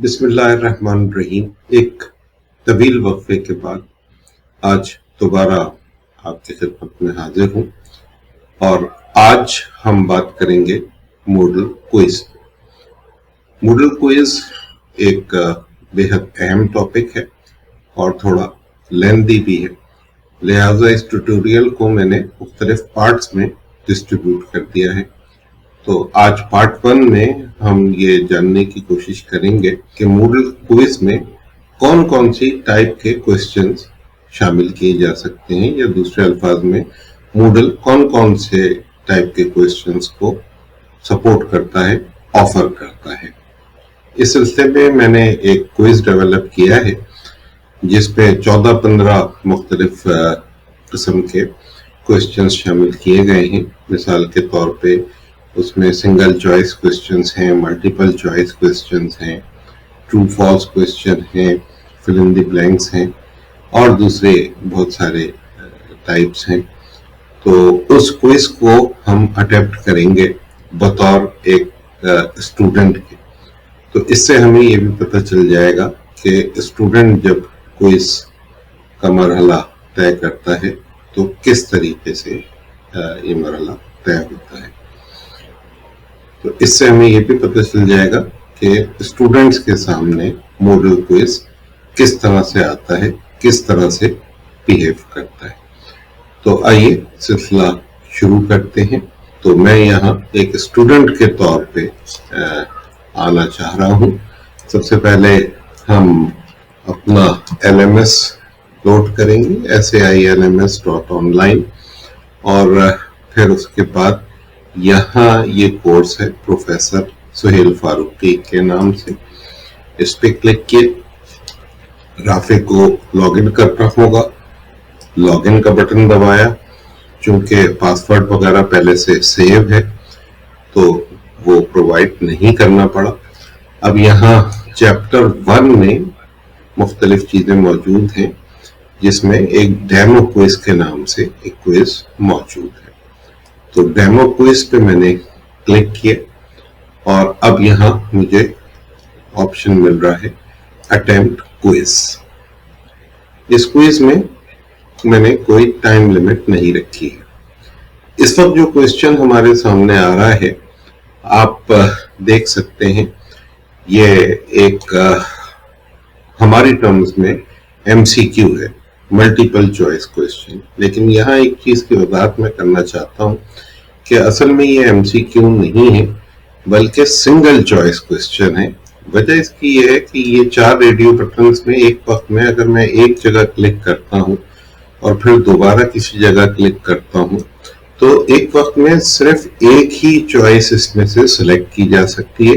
बिस्मिल्लाहिर्रहमानिर्रहीम। एक तवील वक्फे के बाद आज दोबारा आपकी खिदमत में हाजिर हूँ और आज हम बात करेंगे मॉडल क्विज। मॉडल क्विज एक बेहद अहम टॉपिक है और थोड़ा लेंथी भी है, लिहाजा इस ट्यूटोरियल को मैंने मुख्तलिफ पार्ट्स में डिस्ट्रीब्यूट कर दिया है। तो आज पार्ट 1 में हम ये जानने की कोशिश करेंगे कि मॉडल क्विज में कौन कौन सी टाइप के क्वेश्चंस शामिल किए जा सकते हैं, या दूसरे अल्फाज में मॉडल कौन कौन से टाइप के क्वेश्चंस को सपोर्ट करता है, ऑफर करता है। इस सिलसिले में मैंने एक क्विज डेवलप किया है जिसपे 14-15 मुख्तलिफ किस्म के क्वेश्चंस शामिल किए गए हैं। मिसाल के तौर पे उसमें सिंगल चॉइस क्वेश्चंस हैं, मल्टीपल चॉइस क्वेश्चंस हैं, ट्रू फॉल्स क्वेश्चन हैं, फिल इन द ब्लैंक्स हैं और दूसरे बहुत सारे टाइप्स हैं। तो उस क्विज को हम अटेम्प्ट करेंगे बतौर एक स्टूडेंट के। तो इससे हमें ये भी पता चल जाएगा कि स्टूडेंट जब क्विज का मरहला तय करता है तो किस तरीके से ये मरहला तय होता है। तो इससे हमें ये भी पता चल जाएगा कि स्टूडेंट्स के सामने मॉडल क्विज किस तरह से आता है, किस तरह से बिहेव करता है। तो आइए सिलसिला शुरू करते हैं। तो मैं यहाँ एक स्टूडेंट के तौर पे आना चाह रहा हूँ। सबसे पहले हम अपना LMS लोड करेंगे, sailms.online, और फिर उसके बाद यहाँ ये कोर्स है प्रोफेसर सुहेल फारूकी के नाम से। इस पे क्लिक किए, राफे को लॉगिन करना होगा, लॉगिन का बटन दबाया। चूंकि पासवर्ड वगैरह पहले से सेव है तो वो प्रोवाइड नहीं करना पड़ा। अब यहाँ चैप्टर 1 में मुख्तलिफ चीजें मौजूद हैं जिसमें एक डेमो क्विज के नाम से एक क्विज मौजूद है। तो डेमो क्विज पे मैंने क्लिक किया और अब यहाँ मुझे ऑप्शन मिल रहा है अटेम्प्ट क्विज। इस क्विज में मैंने कोई टाइम लिमिट नहीं रखी है। इस वक्त जो क्वेश्चन हमारे सामने आ रहा है आप देख सकते हैं, ये एक हमारी टर्म्स में MCQ है, मल्टीपल चॉइस क्वेश्चन। लेकिन यहाँ एक चीज की वजाहत मैं करना चाहता हूँ कि असल में ये MCQ नहीं है बल्कि सिंगल चॉइस क्वेश्चन है। वजह इसकी ये है कि ये 4 रेडियो बटन्स में एक वक्त में अगर मैं एक जगह क्लिक करता हूँ और फिर दोबारा किसी जगह क्लिक करता हूँ तो एक वक्त में सिर्फ एक ही चॉइस इसमें से सिलेक्ट की जा सकती है।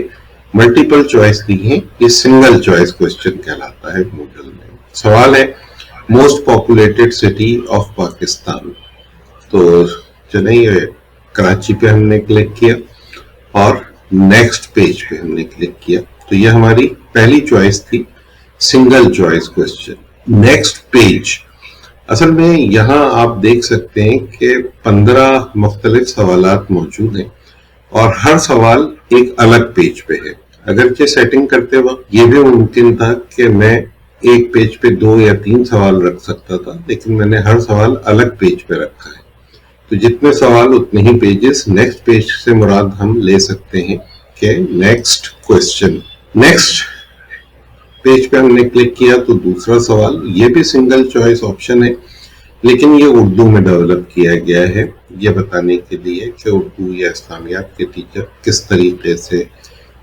मल्टीपल चॉइस नहीं है, ये सिंगल चॉइस क्वेश्चन कहलाता है मॉडल में। सवाल है most populated city of Pakistan. तो चलिए कराची पे हमने क्लिक किया और नेक्स्ट पेज पे हमने क्लिक किया। तो ये हमारी पहली चॉइस थी, single choice question. Next page, असल में यहाँ आप देख सकते हैं कि 15 मुख्तलिफ सवालात मौजूद हैं और हर सवाल एक अलग पेज पे है। अगरचे सेटिंग करते वक्त ये भी मुमकिन था कि मैं एक पेज पे 2 या 3 सवाल रख सकता था, लेकिन मैंने हर सवाल अलग पेज पे रखा है। तो जितने सवाल उतने ही पेजेस। नेक्स्ट पेज से मुराद हम ले सकते हैं कि नेक्स्ट क्वेश्चन। नेक्स्ट पेज पे हमने क्लिक किया तो दूसरा सवाल, ये भी सिंगल चॉइस ऑप्शन है लेकिन ये उर्दू में डेवलप किया गया है ये बताने के लिए कि उर्दू या इस्लामियात के टीचर किस तरीके से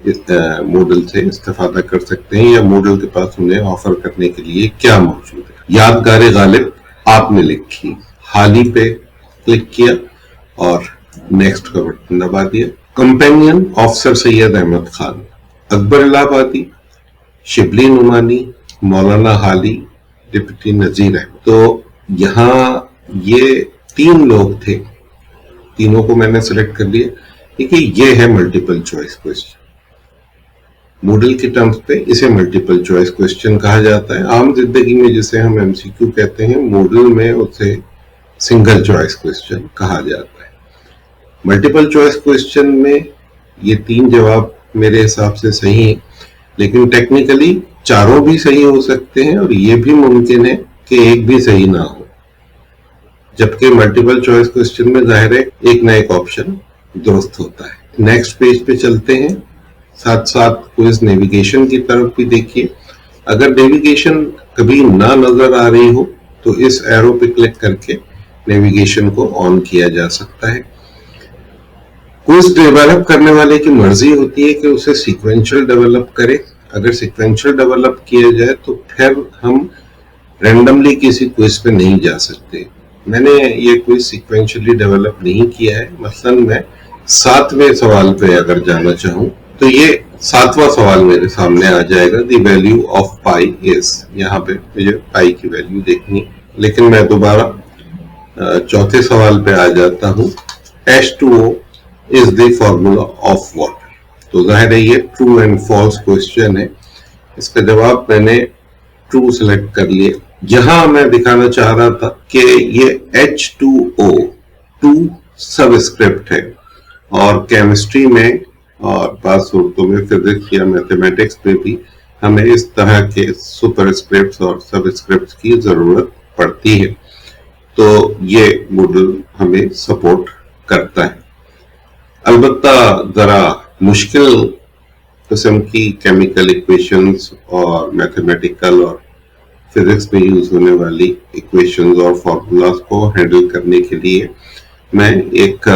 इस मॉडल से इस्तेफादा कर सकते हैं या मॉडल के पास उन्हें ऑफर करने के लिए क्या मौजूद है। यादगार गालिब आपने लिखी, हाली पे क्लिक किया और नेक्स्ट का बटन दबा दिया। कंपेनियन ऑफिसर सैयद अहमद खान, अकबर इलाहाबादी, शिबली नुमानी, मौलाना हाली, डिप्टी नजीर अहमद। तो यहाँ ये 3 लोग थे, तीनों को मैंने सिलेक्ट कर लिया। देखिए ये है मल्टीपल चॉइस क्वेश्चन। मॉडल के टर्म्स पे इसे मल्टीपल चॉइस क्वेश्चन कहा जाता है। आम जिंदगी में जिसे हम MCQ कहते हैं, मॉडल में उसे सिंगल चॉइस क्वेश्चन कहा जाता है। मल्टीपल चॉइस क्वेश्चन में ये 3 जवाब मेरे हिसाब से सही है, लेकिन टेक्निकली चारों भी सही हो सकते हैं और ये भी मुमकिन है कि एक भी सही ना हो, जबकि मल्टीपल चॉइस क्वेश्चन में जाहिर है एक ना एक ऑप्शन दुरुस्त होता है। नेक्स्ट पेज पे चलते हैं, साथ साथ क्विज नेविगेशन की तरफ भी देखिए। अगर नेविगेशन कभी ना नजर आ रही हो तो इस एरो पे क्लिक करके नेविगेशन को ऑन किया जा सकता है। क्विज डेवलप करने वाले की मर्जी होती है कि उसे सीक्वेंशियल डेवलप करे। अगर सीक्वेंशियल डेवलप किया जाए तो फिर हम रैंडमली किसी क्विज पे नहीं जा सकते। मैंने ये क्विज सीक्वेंशियली डेवलप नहीं किया है। मसलन मैं 7वें सवाल पे अगर जाना चाहूं तो ये 7वां सवाल मेरे सामने आ जाएगा, the value of pi is. यहाँ पे मुझे पाई की वैल्यू देखनी, लेकिन मैं दोबारा चौथे सवाल पे आ जाता हूँ। H2O is the formula of water. तो जाहिर है ये ट्रू एंड फॉल्स क्वेश्चन है। इसका जवाब मैंने ट्रू सेलेक्ट कर लिया। यहां मैं दिखाना चाह रहा था कि ये H2O 2 सबस्क्रिप्ट है और केमिस्ट्री में और बात सूरतों में फिजिक्स या मैथमेटिक्स में भी हमें इस तरह के सुपरस्क्रिप्ट्स और सबस्क्रिप्ट्स की जरूरत पड़ती है। तो ये मॉडल हमें सपोर्ट करता है। अलबत्ता जरा मुश्किल किस्म की केमिकल इक्वेशंस और मैथमेटिकल और फिजिक्स में यूज होने वाली इक्वेशंस और फॉर्मूलाज को हैंडल करने के लिए मैं एक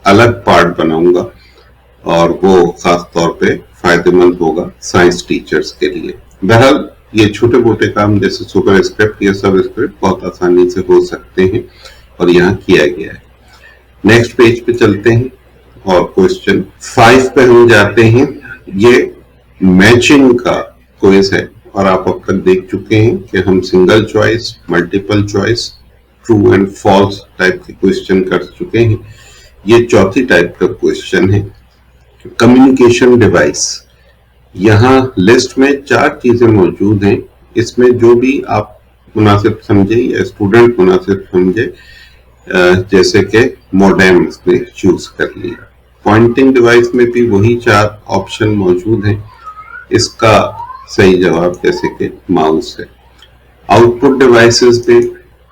अलग पार्ट बनाऊंगा और वो खास तौर पे फायदेमंद होगा साइंस टीचर्स के लिए। बहरहाल ये छोटे मोटे काम जैसे सुपरस्क्रिप्ट या सबस्क्रिप्ट बहुत आसानी से हो सकते हैं और यहाँ किया गया है। नेक्स्ट पेज पे चलते हैं और क्वेश्चन 5 पे हम जाते हैं। ये मैचिंग का क्विज है और आप अब तक देख चुके हैं कि हम single choice, multiple choice, true and false type के क्वेश्चन कर चुके हैं। ये चौथी टाइप का क्वेश्चन है, कम्युनिकेशन डिवाइस। यहाँ लिस्ट में 4 चीजें मौजूद हैं। इसमें जो भी आप मुनासिब समझे या स्टूडेंट मुनासिब समझे, जैसे कि मोडेम ने चूज कर लिया। पॉइंटिंग डिवाइस में भी वही 4 ऑप्शन मौजूद हैं। इसका सही जवाब जैसे कि माउस है। आउटपुट डिवाइसेस में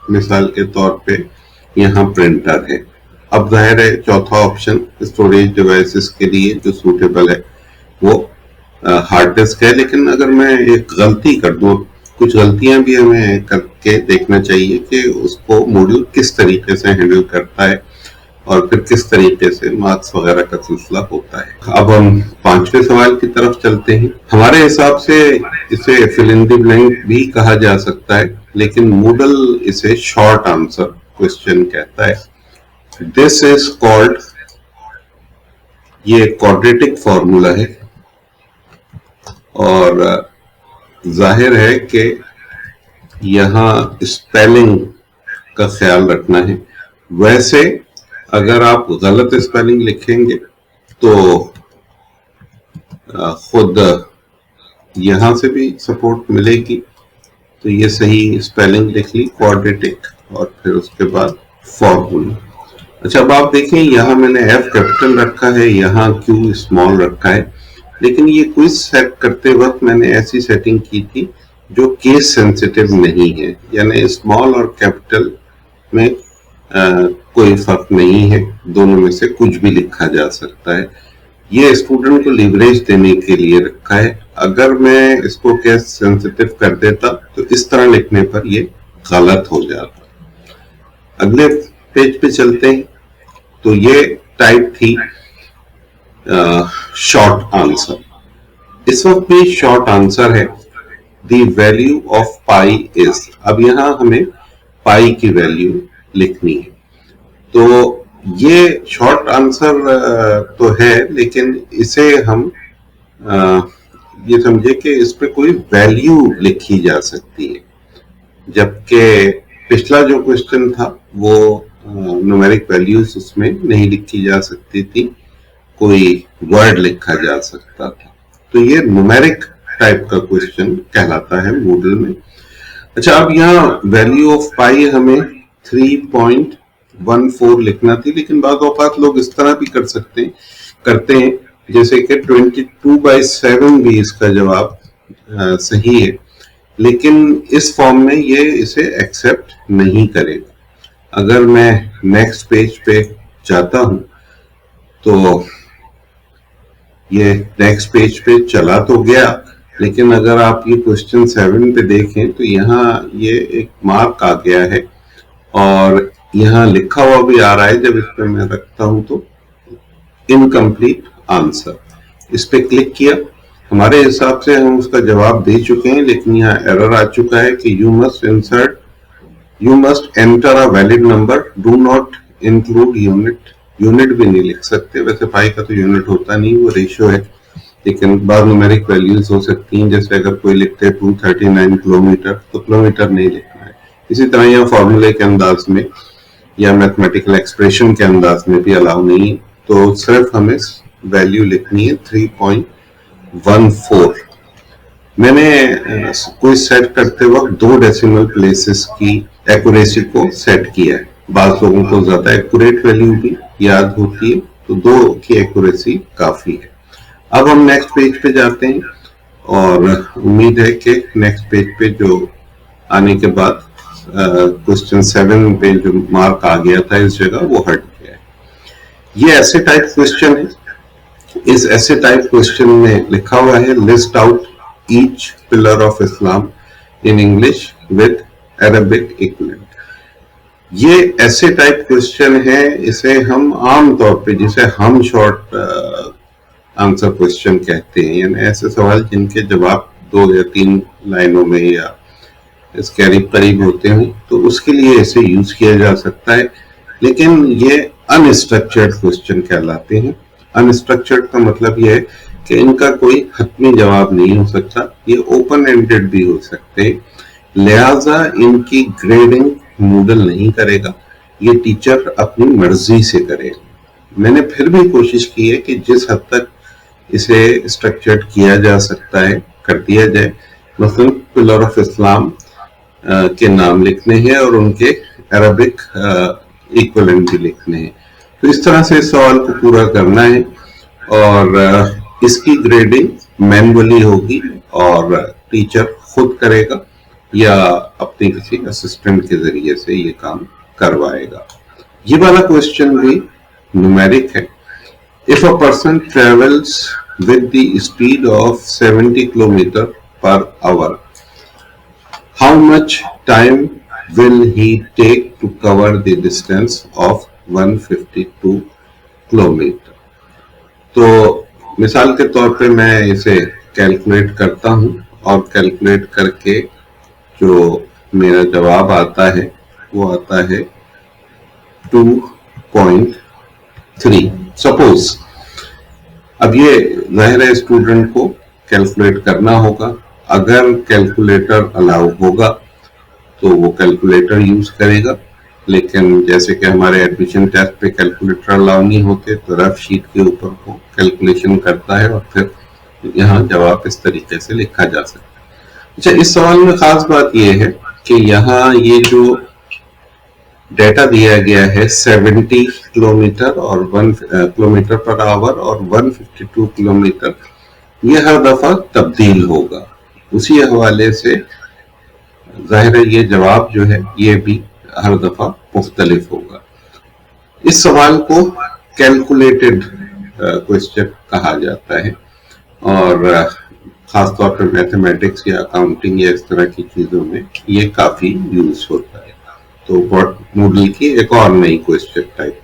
मिसाल के तौर पे यहाँ प्रिंटर है। अब जाहिर है चौथा ऑप्शन स्टोरेज डिवाइसेस के लिए जो सूटेबल है वो हार्ड डिस्क है। लेकिन अगर मैं एक गलती कर दूं, कुछ गलतियां भी हमें करके देखना चाहिए कि उसको मॉड्यूल किस तरीके से हैंडल करता है और फिर किस तरीके से मार्क्स वगैरह का सिलसिला होता है। अब हम 5वें सवाल की तरफ चलते हैं। हमारे हिसाब से इसे फिल इन द ब्लैंक भी कहा जा सकता है, लेकिन मूडल इसे शॉर्ट आंसर क्वेश्चन कहता है। दिस इज कॉल्ड, ये क्वाड्रेटिक फॉर्मूला है और जाहिर है कि यहाँ स्पेलिंग का ख्याल रखना है। वैसे अगर आप गलत स्पेलिंग लिखेंगे तो खुद यहां से भी सपोर्ट मिलेगी। तो ये सही स्पेलिंग लिख ली, क्वाड्रेटिक, और फिर उसके बाद फॉर्मूला। अच्छा, अब आप देखें यहाँ मैंने F कैपिटल रखा है, यहाँ Q स्मॉल रखा है, लेकिन ये क्विज सेट करते वक्त मैंने ऐसी सेटिंग की थी जो केस सेंसिटिव नहीं है, यानी स्मॉल और कैपिटल में कोई फर्क नहीं है, दोनों में से कुछ भी लिखा जा सकता है। ये स्टूडेंट को लिवरेज देने के लिए रखा है। अगर मैं इसको केस सेंसिटिव कर देता तो इस तरह लिखने पर ये गलत हो जाता। अगले पेज पे चलते हैं। तो ये टाइप थी शॉर्ट आंसर। इस वक्त भी शॉर्ट आंसर है, the value of pi is. अब यहां हमें पाई की वैल्यू लिखनी है। तो ये शॉर्ट आंसर तो है, लेकिन इसे हम ये समझे कि इस पे कोई वैल्यू लिखी जा सकती है, जबकि पिछला जो क्वेश्चन था वो न्यूमेरिक वैल्यूज उसमें नहीं लिखी जा सकती थी, कोई वर्ड लिखा जा सकता था। तो ये न्यूमेरिक टाइप का क्वेश्चन कहलाता है मॉडल में। अच्छा, अब यहाँ वैल्यू ऑफ पाई हमें 3.14 लिखना थी, लेकिन बाद औकात लोग इस तरह भी करते हैं जैसे कि 22/7 भी इसका जवाब सही है, लेकिन इस फॉर्म में ये इसे एक्सेप्ट नहीं करेगा। अगर मैं नेक्स्ट पेज पे जाता हूं तो ये नेक्स्ट पेज पे चला तो गया, लेकिन अगर आप ये क्वेश्चन 7 पे देखें तो यहाँ ये एक मार्क आ गया है और यहाँ लिखा हुआ भी आ रहा है, जब इस पे मैं रखता हूं तो इनकम्प्लीट आंसर। इस पे क्लिक किया, हमारे हिसाब से हम उसका जवाब दे चुके हैं, लेकिन यहाँ एरर आ चुका है कि you must enter a valid number, do not include unit. Unit भी नहीं लिख सकते, वैसे पाई का तो यूनिट होता नहीं, वो रेशियो है, लेकिन बाद न्यूमेरिक वैल्यूज हो सकती हैं। जैसे अगर कोई लिखते हैं 239 किलोमीटर, तो किलोमीटर नहीं लिखना है। इसी तरह यहाँ फॉर्मूले के अंदाज में या मैथमेटिकल एक्सप्रेशन के अंदाज में भी अलाउ नहीं है, तो सिर्फ हमें वैल्यू लिखनी है 3.14। मैंने कोई सेट करते वक्त 2 डेसिमल प्लेसेस की एक्यूरेसी को सेट किया है। बात लोगों को ज्यादा एक्यूरेट वैल्यू भी याद होती है, तो 2 की एक्यूरेसी काफी है। अब हम नेक्स्ट पेज पे जाते हैं और उम्मीद है कि नेक्स्ट पेज पे जो आने के बाद क्वेश्चन 7 पे जो मार्क आ गया था इस जगह, वो हट गया है। ये ऐसे टाइप क्वेश्चन है। इस ऐसे टाइप क्वेश्चन में लिखा हुआ है list out each pillar of Islam in English with Arabic equivalent. ये ऐसे टाइप क्वेश्चन है, इसे हम आम तौर पे जिसे हम शॉर्ट आंसर क्वेश्चन कहते हैं, यानी ऐसे सवाल जिनके जवाब 2 या 3 लाइनों में या इसके करीब करीब होते हैं, तो उसके लिए इसे यूज किया जा सकता है। लेकिन ये अनस्ट्रक्चर्ड क्वेश्चन कहलाते हैं। अनस्ट्रक्चर्ड का मतलब ये है कि इनका कोई हतमी जवाब नहीं हो सकता, ये ओपन एंडेड भी हो सकते हैं, लिहाजा इनकी ग्रेडिंग मूडल नहीं करेगा, ये टीचर अपनी मर्जी से करेगा। मैंने फिर भी कोशिश की है कि जिस हद तक इसे स्ट्रक्चर्ड किया जा सकता है कर दिया जाए। मसलन पिलर ऑफ इस्लाम के नाम लिखने हैं और उनके अरबिक इक्विवेलेंट भी लिखने हैं, तो इस तरह से इस सवाल को पूरा करना है और इसकी ग्रेडिंग मैनुअली होगी और टीचर खुद करेगा या अपने किसी असिस्टेंट के जरिए से ये काम करवाएगा। ये वाला क्वेश्चन भी न्यूमेरिक है। If a person travels with the speed of 70 kilometre per hour, how much time will he take to cover the distance of 152 kilometre. तो मिसाल के तौर पे मैं इसे कैलकुलेट करता हूं और कैलकुलेट करके जो मेरा जवाब आता है वो आता है 2.3 सपोज। अब ये जाहिर है स्टूडेंट को कैलकुलेट करना होगा। अगर कैलकुलेटर अलाउ होगा तो वो कैलकुलेटर यूज करेगा, लेकिन जैसे कि हमारे एडमिशन टेस्ट पे कैलकुलेटर अलाउ नहीं होते, तो रफ शीट के ऊपर वो कैलकुलेशन करता है और फिर यहाँ जवाब इस तरीके से लिखा जा सकता है। अच्छा, इस सवाल में खास बात यह है कि यहाँ ये जो डेटा दिया गया है 70 किलोमीटर और 1 किलोमीटर पर आवर और 152 किलोमीटर, ये हर दफा तब्दील होगा। उसी हवाले से जाहिर है ये जवाब जो है ये भी हर दफा मुख्तलिफ होगा। इस सवाल को कैलकुलेटेड क्वेश्चन कहा जाता है और खासतौर पर मैथमेटिक्स या अकाउंटिंग या इस तरह की चीजों में ये काफी यूज होता है। तो व्हाट मॉडल की एक और नई क्वेश्चन टाइप,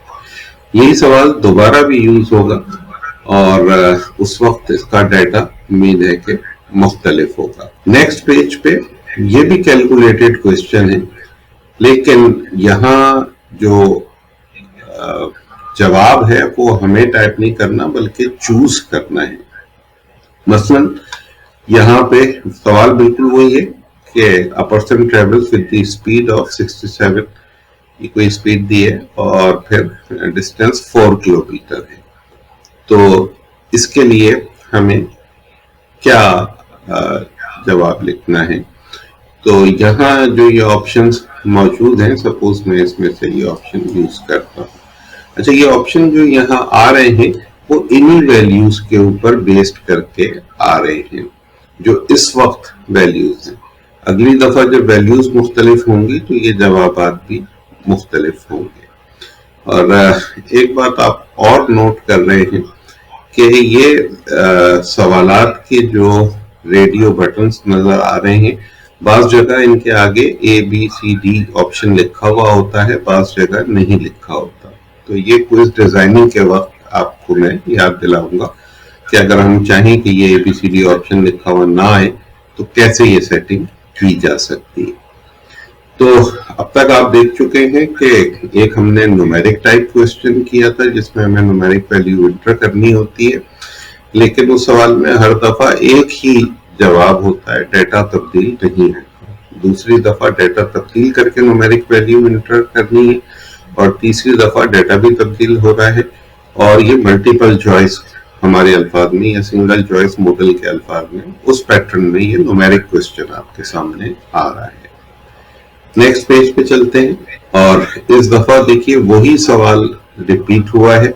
यही सवाल दोबारा भी यूज होगा और उस वक्त इसका डाटा उम्मीद है कि मुख्तलिफ होगा। नेक्स्ट पेज पे ये भी कैलकुलेटेड क्वेश्चन है, लेकिन यहाँ जो जवाब है वो हमें टाइप नहीं करना बल्कि चूज करना है। मसलन यहाँ पे सवाल बिल्कुल वही है कि a person travels with the speed of 67, ये कोई स्पीड दी है और फिर डिस्टेंस 4 किलोमीटर है। तो इसके लिए हमें क्या जवाब लिखना है? तो यहाँ जो ये ऑप्शंस मौजूद हैं, सपोज मैं इसमें से ये ऑप्शन यूज करता हूँ। अच्छा, ये ऑप्शन जो यहाँ आ रहे हैं وہ انہی ویلیوز کے اوپر بیسڈ کر کے آ رہے ہیں جو اس وقت ویلیوز ہیں. اگلی دفعہ جب ویلیوز مختلف ہوں گی تو یہ جوابات بھی مختلف ہوں گے. اور ایک بات آپ اور نوٹ کر رہے ہیں کہ یہ سوالات کے جو ریڈیو بٹنز نظر آ رہے ہیں بعض جگہ ان کے آگے ABCD آپشن لکھا ہوا ہوتا ہے, بعض جگہ نہیں لکھا ہوتا. تو یہ کوئز ڈیزائننگ کے وقت آپ کو میں یاد دلاؤں گا کہ اگر ہم چاہیں کہ یہ ABCD آپشن لکھا ہوا نہ آئے تو کیسے یہ سیٹنگ کی جا سکتی ہے. تو اب تک آپ دیکھ چکے ہیں کہ ایک ہم نے نومیرک ٹائپ کوسچن کیا تھا جس میں ہمیں نومیرک ویلیو انٹر کرنی ہوتی ہے, لیکن اس سوال میں ہر دفعہ ایک ہی جواب ہوتا ہے, ڈیٹا تبدیل نہیں ہے. دوسری دفعہ ڈیٹا تبدیل کر کے نومیرک ویلیو انٹر کرنی ہے, اور تیسری دفعہ ڈیٹا بھی تبدیل ہو رہا ہے. اور یہ ملٹیپل چوائس ہمارے الفاظ میں یا سنگل چوائس ماڈل کے الفاظ میں اس پیٹرن میں یہ نومیرک کوسچن آپ کے سامنے آ رہا ہے. نیکسٹ پیج پہ چلتے ہیں, اور اس دفعہ دیکھیے وہی سوال ریپیٹ ہوا ہے,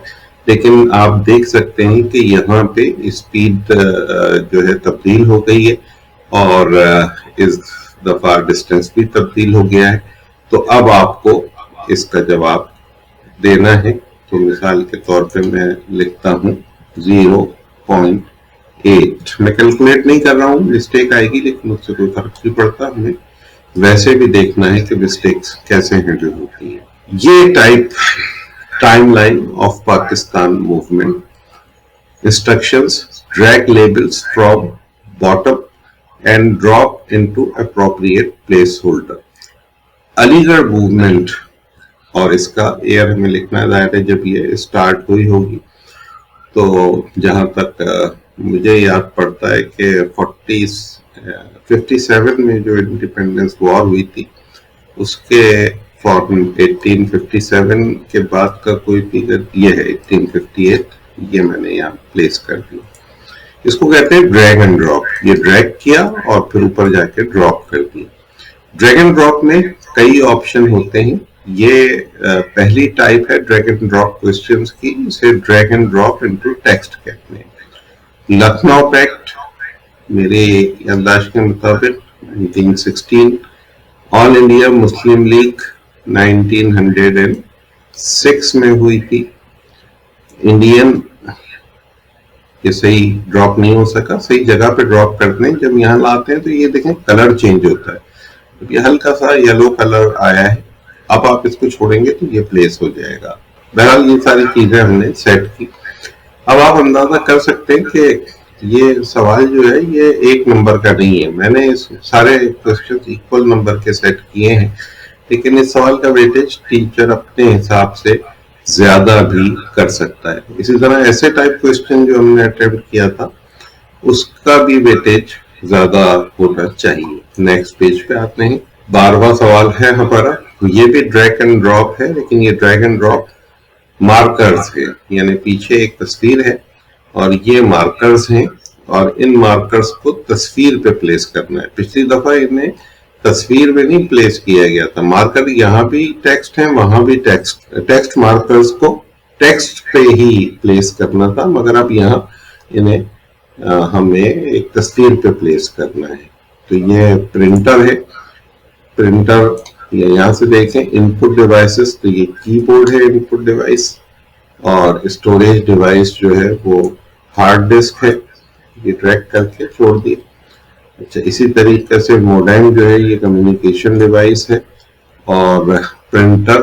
لیکن آپ دیکھ سکتے ہیں کہ یہاں پہ اسپیڈ جو ہے تبدیل ہو گئی ہے, اور اس دفعہ ڈسٹینس بھی تبدیل ہو گیا ہے. تو اب آپ کو اس کا جواب دینا ہے. تو مثال کے طور پہ میں لکھتا ہوں 0.8. میں کیلکولیٹ نہیں کر رہا ہوں, مسٹیک آئے گی لیکن اس سے کوئی فرق نہیں پڑتا, ہمیں ویسے بھی دیکھنا ہے کہ مسٹیکس کیسے ہینڈل ہوتی ہیں. یہ time line of Pakistan movement instructions drag labels from bottom and drop into appropriate placeholder. Aligarh movement, اور اس کا ایئر ہمیں لکھنا ہے, ظاہر ہے جب یہ اسٹارٹ ہوئی ہوگی. تو جہاں تک مجھے یاد پڑتا ہے کہ 57 میں جو انڈیپینڈنس وار ہوئی تھی اس کے فوراً 1857 کے بعد کا کوئی فیگر یہ ہے 1858, یہ میں نے یہاں پلیس کر دیا. اس کو کہتے ہیں ڈریگ اینڈ ڈراپ. یہ ڈریگ کیا اور پھر اوپر جا کے ڈراپ کر دیا. ڈریگ اینڈ ڈراپ میں کئی آپشن ہوتے ہیں. یہ پہلی ٹائپ ہے ڈریگ اینڈ ڈراپ کوسچنز کی, اسے drag and drop into text کہتے ہیں. لکھنؤ پیکٹ میرے یادداشت کے مطابق 1916, آل انڈیا مسلم لیگ 1906 میں ہوئی تھی. انڈین یہ صحیح ڈراپ نہیں ہو سکا, صحیح جگہ پہ ڈراپ کرتے ہیں. جب یہاں لاتے ہیں تو یہ دیکھیں کلر چینج ہوتا ہے, یہ ہلکا سا یلو کلر آیا ہے, اب آپ اس کو چھوڑیں گے تو یہ پلیس ہو جائے گا. بہرحال یہ ساری چیزیں ہم نے سیٹ کی. اب آپ اندازہ کر سکتے ہیں کہ یہ سوال جو ہے یہ ایک نمبر کا نہیں ہے. میں نے سارے کوسچن ایکول نمبر کے سیٹ کیے ہیں, لیکن اس سوال کا ویٹیج ٹیچر اپنے حساب سے زیادہ بھی کر سکتا ہے. اسی طرح ایسے ٹائپ کوسچن جو ہم نے اٹیمپٹ کیا تھا اس کا بھی ویٹیج زیادہ ہونا چاہیے. نیکسٹ پیج پہ آتے ہیں. 12واں سوال ہے ہمارا, یہ بھی ڈریگ اینڈ ڈراپ ہے, لیکن یہ ڈریگ اینڈ ڈراپ مارکرز ہے, یعنی پیچھے ایک تصویر ہے اور یہ مارکرز ہیں, اور ان مارکرز کو تصویر پہ پلیس کرنا ہے. پچھلی دفعہ انہیں تصویر میں نہیں پلیس کیا گیا تھا. مارکر یہاں بھی ٹیکسٹ ہیں, وہاں بھی ٹیکسٹ مارکرز کو ٹیکسٹ پہ ہی پلیس کرنا تھا, مگر اب یہاں انہیں ہمیں ایک تصویر پہ پلیس کرنا ہے. تو یہ پرنٹر ہے. پرنٹر یہاں سے دیکھیں ان پٹ ڈیوائسز, تو یہ کی بورڈ ہے ان پٹ ڈیوائس, اور اسٹوریج ڈیوائس جو ہے وہ ہارڈ ڈسک ہے, یہ ڈریگ کر کے چھوڑ دیا. اچھا, اسی طریقے سے موڈیم جو ہے یہ کمیونیکیشن ڈیوائس ہے, اور پرنٹر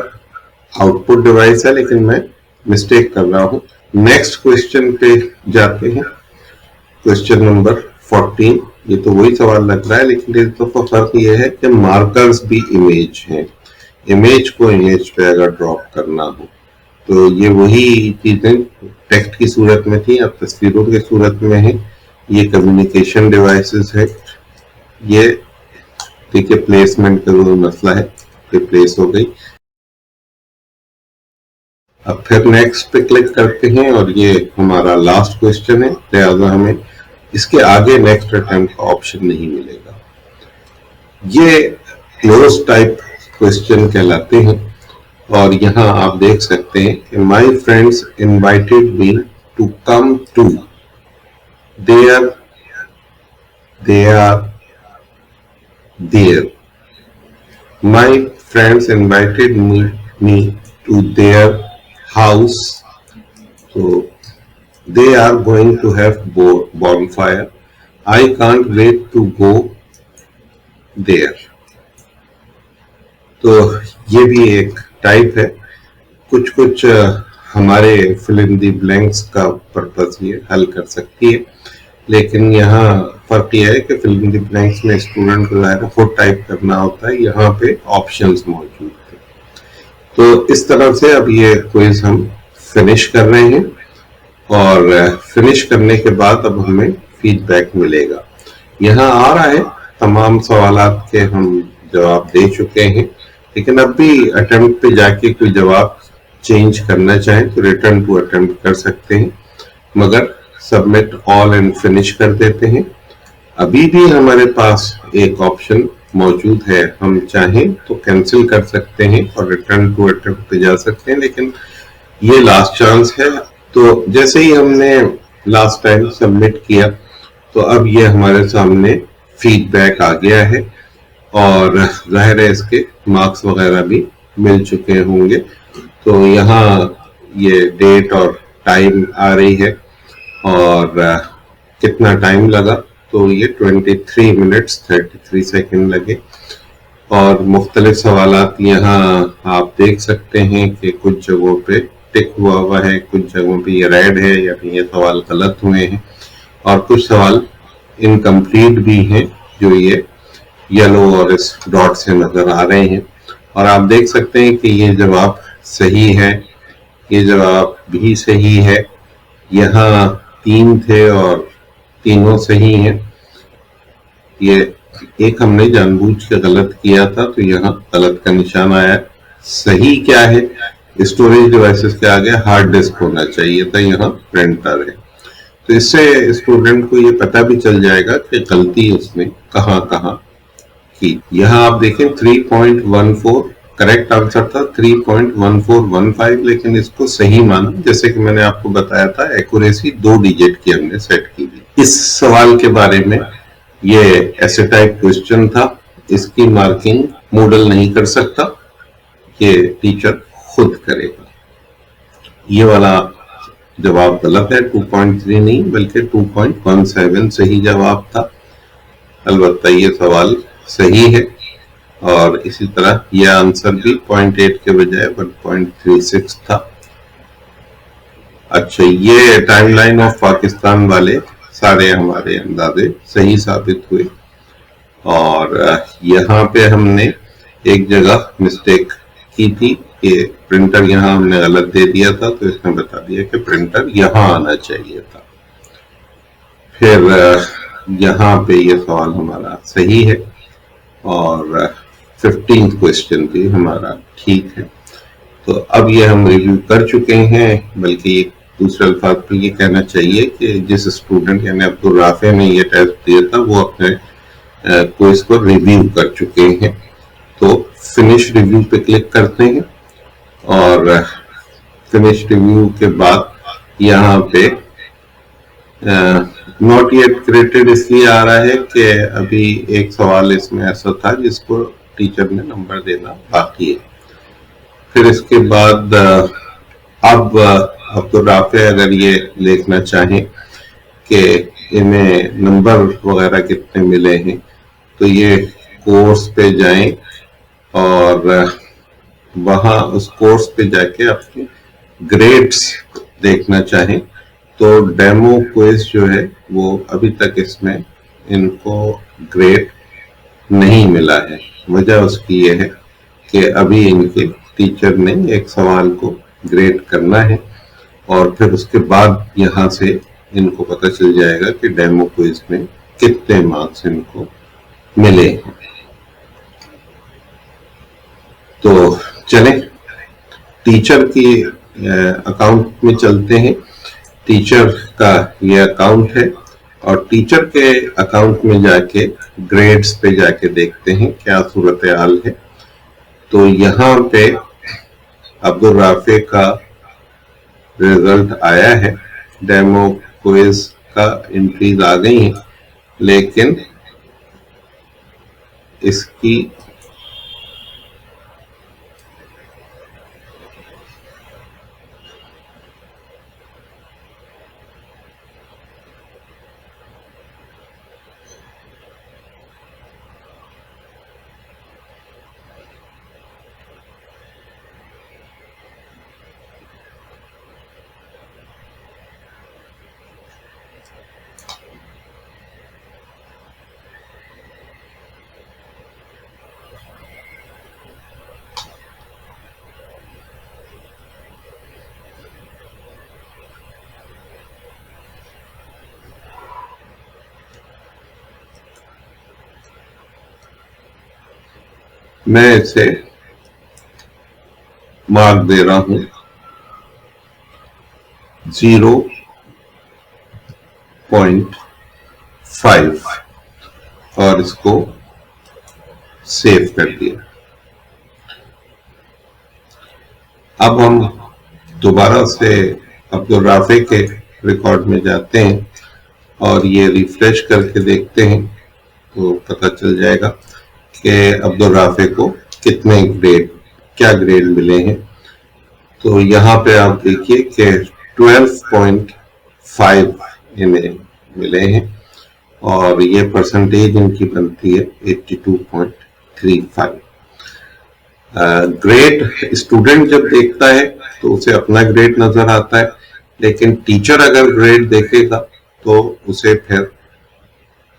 آؤٹ پٹ ڈیوائس ہے, لیکن میں مسٹیک کر رہا ہوں. نیکسٹ کوشچن پہ جاتے ہیں. Question number 14. یہ تو وہی سوال لگ رہا ہے, لیکن اس دفعہ فرق یہ ہے کہ مارکرز بھی امیج ہیں. امیج کو امیج پہ اگر ڈراپ کرنا ہو تو یہ وہی چیزیں ٹیکسٹ کی صورت میں تھی, اب تصویروں کی صورت میں ہیں. یہ کمیونیکیشن ڈیوائسز ہے. یہ دیکھیے پلیسمنٹ کا جو مسئلہ ہے یہ پلیس ہو گئی. اب پھر نیکسٹ پہ کلک کرتے ہیں, اور یہ ہمارا لاسٹ کوشچن ہے, لہٰذا ہمیں اس کے آگے نیکسٹ اٹیمپٹ کا آپشن نہیں ملے گا. یہ کلوز ٹائپ کوشچن کہلاتے ہیں, اور یہاں آپ دیکھ سکتے ہیں کہ my friends invited me to come to. There, they are there. My friends invited me to their house. So they are going to have bonfire. I can't wait to go there. तो ये भी एक type है. कुछ हमारे fill in the blanks का purpose ये हल कर सकती है, लेकिन यहाँ फर्क यह है कि fill in the blanks में स्टूडेंट को ज़ाहिर खुद टाइप करना होता है, यहाँ पे ऑप्शंस मौजूद थे. तो इस तरह से अब ये क्विज हम फिनिश कर रहे हैं और फिनिश करने के बाद अब हमें फीडबैक मिलेगा. यहाँ आ रहा है तमाम सवालात के हम जवाब दे चुके हैं, लेकिन अब भी अटेम्प्ट पे जाके कोई जवाब चेंज करना चाहें तो रिटर्न टू अटेम्प्ट कर सकते हैं, मगर सबमिट ऑल एंड फिनिश कर देते हैं. अभी भी हमारे पास एक ऑप्शन मौजूद है, हम चाहें तो कैंसिल कर सकते हैं और रिटर्न टू अटेम्प्ट पे जा सकते हैं, लेकिन ये लास्ट चांस है. तो जैसे ही हमने लास्ट टाइम सबमिट किया तो अब ये हमारे सामने फीडबैक आ गया है और जाहिर है इसके मार्क्स वगैरह भी मिल चुके होंगे. तो यहाँ ये डेट और टाइम आ रही है और कितना टाइम लगा, तो ये 23 मिनट्स 33 सेकंड लगे. और मुख्तलिफ सवालात यहाँ आप देख सकते हैं कि कुछ जगहों पे टिक हुआ है, कुछ जगहों पे ये रेड है या फिर ये सवाल गलत हुए हैं और कुछ सवाल इनकम्प्लीट भी हैं जो ये येलो और इस डॉट से नजर आ रहे हैं. और आप देख सकते हैं कि ये जवाब सही है, ये जवाब भी सही है. यहाँ 3 थे और तीनों सही हैं. ये एक हमने जानबूझ के गलत किया था तो यहाँ गलत का निशान आया. सही क्या है, स्टोरेज डिवाइसेस के आगे हार्ड डिस्क होना चाहिए था, यहाँ प्रिंटर है. तो इससे स्टूडेंट को ये पता भी चल जाएगा कि गलती उसने कहाँ कहाँ की. यहाँ आप देखें 3.14 करेक्ट आंसर था, 3.1415, लेकिन इसको सही माना. जैसे कि मैंने आपको बताया था एक्यूरेसी 2 डिजिट की हमने सेट की थी. इस सवाल के बारे में ये ऐसे टाइप क्वेश्चन था, इसकी मार्किंग मॉडल नहीं कर सकता, ये टीचर खुद करेगा. ये वाला जवाब गलत है, 2.3 नहीं बल्कि 2.17 सही जवाब था. अलबत्ता ये सवाल सही है और इसी तरह यह आंसर भी 0.8 के बजाय 1.36 था. अच्छा, ये टाइमलाइन ऑफ पाकिस्तान वाले सारे हमारे अंदाजे सही साबित हुए और यहाँ पे हमने एक जगह मिस्टेक की थी कि प्रिंटर यहाँ हमने गलत दे दिया था, तो इसने बता दिया कि प्रिंटर यहाँ आना चाहिए था. फिर यहाँ पे ये सवाल हमारा सही है और 15th क्वेश्चन भी हमारा ठीक है. तो अब ये हम रिव्यू कर चुके हैं, बल्कि एक दूसरे अल्फाज पर ये कहना चाहिए कि जिस स्टूडेंट यानी अब्दुल राफे ने ये टेस्ट दिया था वो अपने क्विज को रिव्यू कर चुके हैं. तो फिनिश रिव्यू पे क्लिक करते हैं और फिनिश रिव्यू के बाद यहाँ पे नॉट येट क्रेडिटेड इसलिए आ रहा है कि अभी एक सवाल इसमें ऐसा था जिसको टीचर ने नंबर देना बाकी है. फिर इसके बाद अब अब्दुल राफे अगर ये देखना चाहें कि इन्हें नंबर वगैरह कितने मिले हैं तो ये कोर्स पे जाएं और वहाँ उस कोर्स पे जाके अपने ग्रेड्स देखना चाहें तो डेमो क्विज जो है वो अभी तक इसमें इनको ग्रेड नहीं मिला है. वजह उसकी ये है कि अभी इनके टीचर ने एक सवाल को ग्रेड करना है और फिर उसके बाद यहाँ से इनको पता चल जाएगा कि डेमो क्विज में कितने मार्क्स इनको मिले हैं. तो चलें टीचर की अकाउंट में चलते हैं. टीचर का ये अकाउंट है और टीचर के अकाउंट में जाके ग्रेड्स पे जाके देखते हैं क्या सूरत हाल है. तो यहाँ पे अब्दुल राफे का रिजल्ट आया है डेमो क्विज का एंट्रीज आ गई हैं, लेकिन इसकी मैं इसे मार्क दे रहा हूं 0.5 और इसको सेव कर दिया। अब हम दोबारा से अब्दुल राफे के रिकॉर्ड में जाते हैं और ये रिफ्रेश करके देखते हैं तो पता चल जाएगा कि अब्दुल राफे को कितने क्या ग्रेड मिले हैं। तो यहाँ पे आप देखिए कि 12.5 इन्हें मिले हैं और ये परसेंटेज इनकी बनती है 82.35। ग्रेड स्टूडेंट जब देखता है तो उसे अपना ग्रेड नजर आता है, लेकिन टीचर अगर ग्रेड देखेगा तो उसे फिर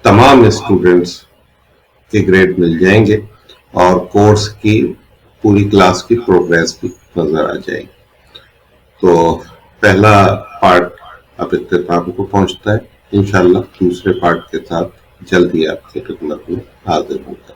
तमाम स्टूडेंट्स के ग्रेड मिल जाएंगे और कोर्स की पूरी क्लास की प्रोग्रेस भी नजर आ जाएगी। तो पहला पार्ट अब इख्तिताम को पहुंचता है। इंशाल्लाह दूसरे पार्ट के साथ जल्दी आपके खिदमत में हाजिर होगा।